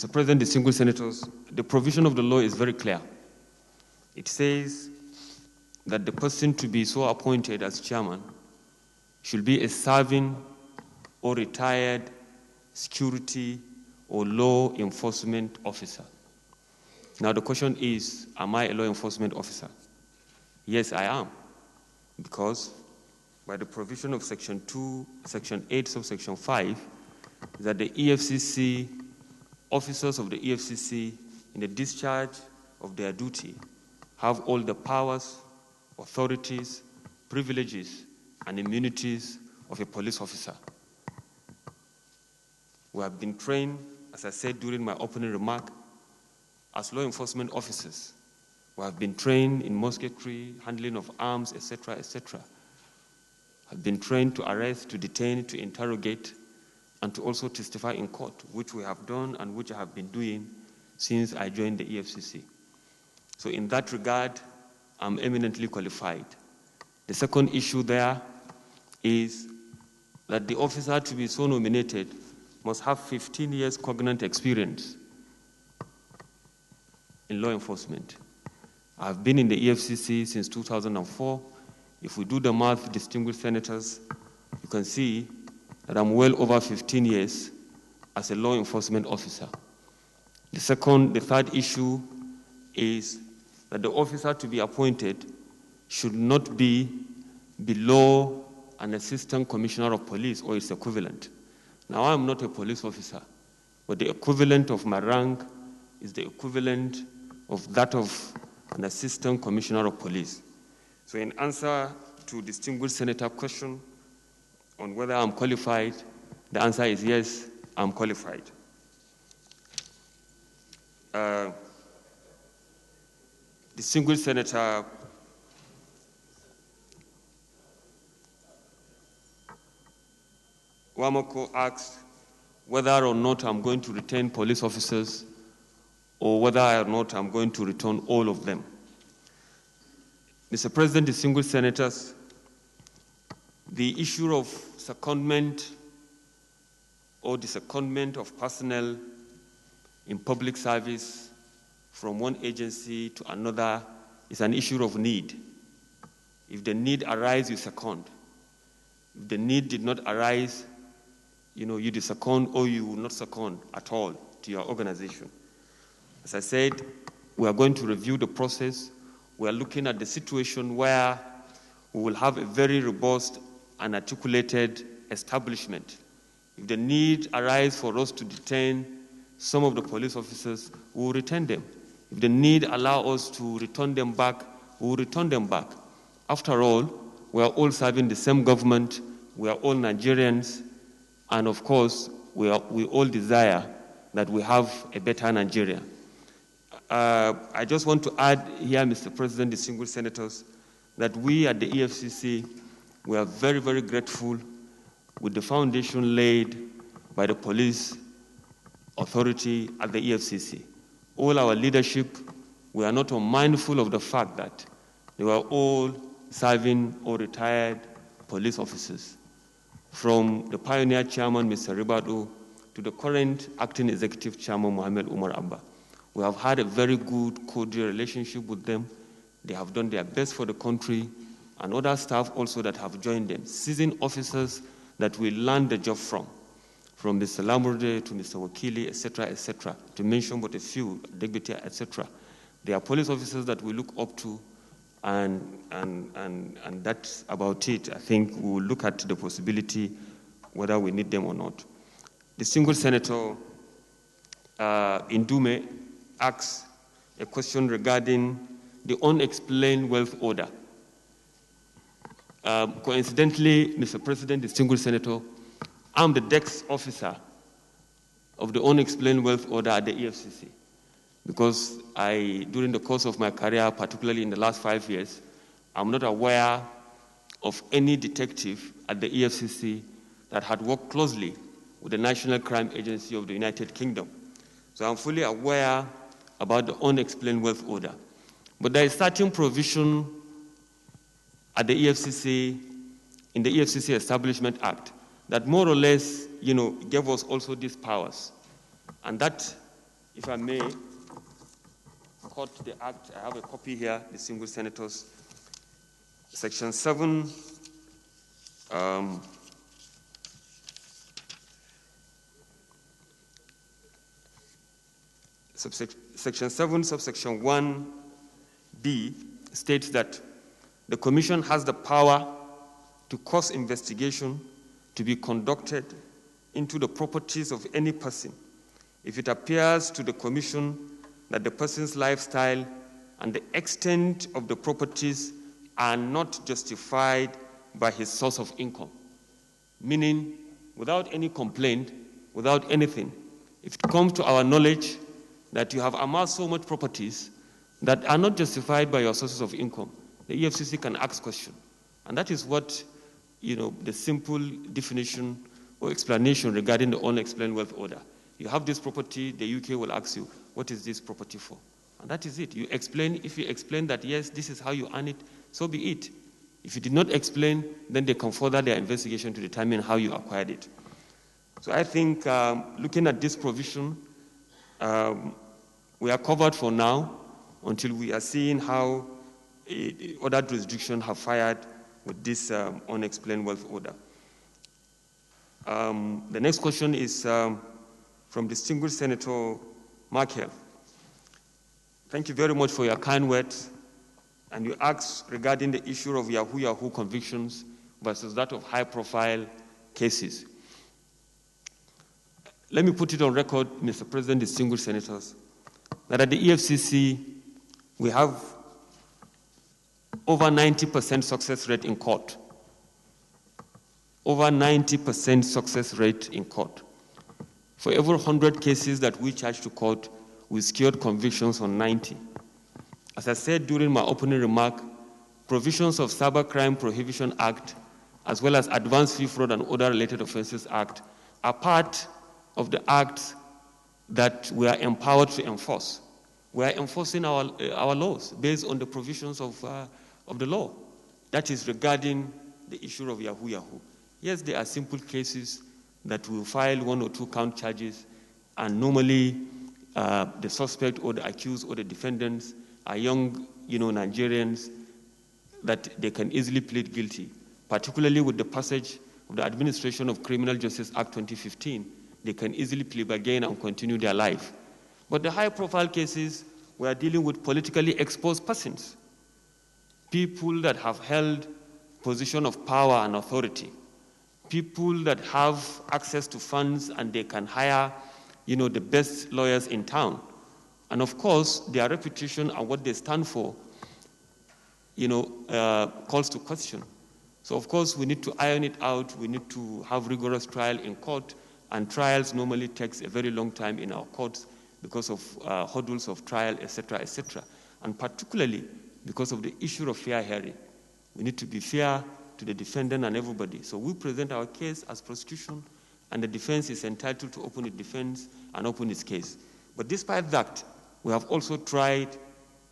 Mr. President, distinguished senators, the provision of the law is very clear. It says that the person to be so appointed as chairman should be a serving or retired security or law enforcement officer. Now the question is, am I a law enforcement officer? Yes, I am, because by the provision of Section 2, Section 8, subsection 5, that the EFCC, officers of the EFCC, in the discharge of their duty, have all the powers, authorities, privileges, and immunities of a police officer. We have been trained, as I said during my opening remark, as law enforcement officers. We have been trained in musketry, handling of arms, etc., etc. Have been trained to arrest, to detain, to interrogate, and to also testify in court, which we have done and which I have been doing since I joined the EFCC. So in that regard, I'm eminently qualified. The second issue there is that the officer to be so nominated must have 15 years cognate experience in law enforcement. I've been in the EFCC since 2004. If we do the math, distinguished senators, you can see that I'm well over 15 years as a law enforcement officer. The third issue is that the officer to be appointed should not be below an assistant commissioner of police or its equivalent. Now, I'm not a police officer, but the equivalent of my rank is the equivalent of that of an assistant commissioner of police. So in answer to distinguished senator question on whether I'm qualified, the answer is yes, I'm qualified. Distinguished Senator Wamoko asked whether or not I'm going to retain police officers or whether or not I'm going to return all of them. Mr. President, distinguished senators, the issue of secondment or the secondment of personnel in public service from one agency to another is an issue of need. If the need arises, you second. If the need did not arise, you second or you will not second at all to your organization. As I said, we are going to review the process. We are looking at the situation where we will have a very robust and articulated establishment. If the need arises for us to detain some of the police officers, we will retain them. If the need allows us to return them back, we will return them back. After all, we are all serving the same government. We are all Nigerians. And of course, we all desire that we have a better Nigeria. I just want to add here, Mr. President, distinguished senators, that we at the EFCC, we are very, very grateful with the foundation laid by the police authority at the EFCC. All our leadership, we are not unmindful of the fact that they were all serving or retired police officers. From the pioneer chairman, Mr. Ribado, to the current acting executive chairman, Mohammed Umar Abba. We have had a very good, cordial relationship with them. They have done their best for the country, and other staff also that have joined them, seasoned officers that we learned the job from Mr. Lamurde to Mr. Wakili, etc., to mention but a few, Deputy, etc. They are police officers that we look up to, and that's about it. I think we will look at the possibility whether we need them or not. Distinguished Senator Indume asks a question regarding the unexplained wealth order. Coincidentally, Mr. President, distinguished Senator, I'm the desk officer of the unexplained wealth order at the EFCC, because during the course of my career, particularly in the last 5 years, I'm not aware of any detective at the EFCC that had worked closely with the National Crime Agency of the United Kingdom. So I'm fully aware about the unexplained wealth order. But there is certain provision at the EFCC, in the EFCC Establishment Act, that more or less, gave us also these powers. And that if I may quote the Act, I have a copy here, distinguished senators. Section 7, Section 7, subsection 1B states that the Commission has the power to cause investigation to be conducted into the properties of any person if it appears to the Commission that the person's lifestyle and the extent of the properties are not justified by his source of income. Meaning, without any complaint, without anything, if it comes to our knowledge that you have amassed so much properties that are not justified by your sources of income, the EFCC can ask question. And that is what, the simple definition or explanation regarding the unexplained wealth order. You have this property, the UK will ask you, what is this property for? And that is it. You explain, if you explain that, yes, this is how you earn it, so be it. If you did not explain, then they can further their investigation to determine how you acquired it. So I think looking at this provision, we are covered for now until we are seeing how other jurisdictions have fared with this unexplained wealth order. The next question is from distinguished Senator Markel. Thank you very much for your kind words. And you asked regarding the issue of Yahoo convictions versus that of high-profile cases. Let me put it on record, Mr. President, distinguished senators, that at the EFCC, we have over 90% success rate in court. Over 90% success rate in court. For every 100 cases that we charge to court, we secured convictions on 90. As I said during my opening remark, provisions of Cybercrime Prohibition Act, as well as Advanced Fee Fraud and Other Related Offences Act, are part of the acts that we are empowered to enforce. We are enforcing our laws based on the provisions of the law. That is regarding the issue of Yahoo. Yes, there are simple cases that will file 1 or 2 count charges, and normally the suspect or the accused or the defendants are young, Nigerians that they can easily plead guilty. Particularly with the passage of the Administration of Criminal Justice Act 2015, they can easily plead again and continue their life. But the high-profile cases, we are dealing with politically exposed persons, people that have held position of power and authority, people that have access to funds and they can hire, the best lawyers in town. And of course, their reputation and what they stand for, calls to question. So of course, we need to iron it out. We need to have rigorous trial in court, and trials normally takes a very long time in our courts because of hurdles of trial, etc., etc. And particularly because of the issue of fair hearing. We need to be fair to the defendant and everybody. So we present our case as prosecution, and the defense is entitled to open its defense and open its case. But despite that, we have also tried,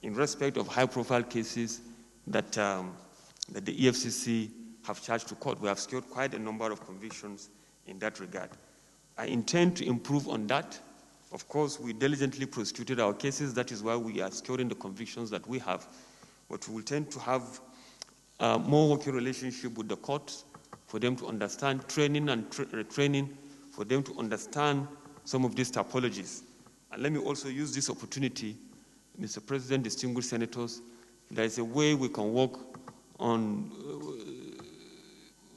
in respect of high-profile cases that the EFCC have charged to court. We have secured quite a number of convictions in that regard. I intend to improve on that. Of course, we diligently prosecuted our cases. That is why we are securing the convictions that we have. But we will tend to have more working relationship with the courts for them to understand, training and retraining, for them to understand some of these typologies. And let me also use this opportunity, Mr. President, distinguished senators, there is a way we can work on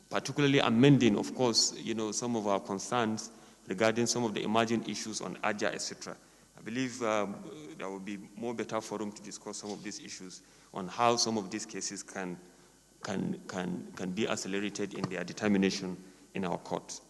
particularly amending, of course, some of our concerns regarding some of the emerging issues on AJA, etc. I believe there will be more better forum to discuss some of these issues on how some of these cases can be accelerated in their determination in our courts.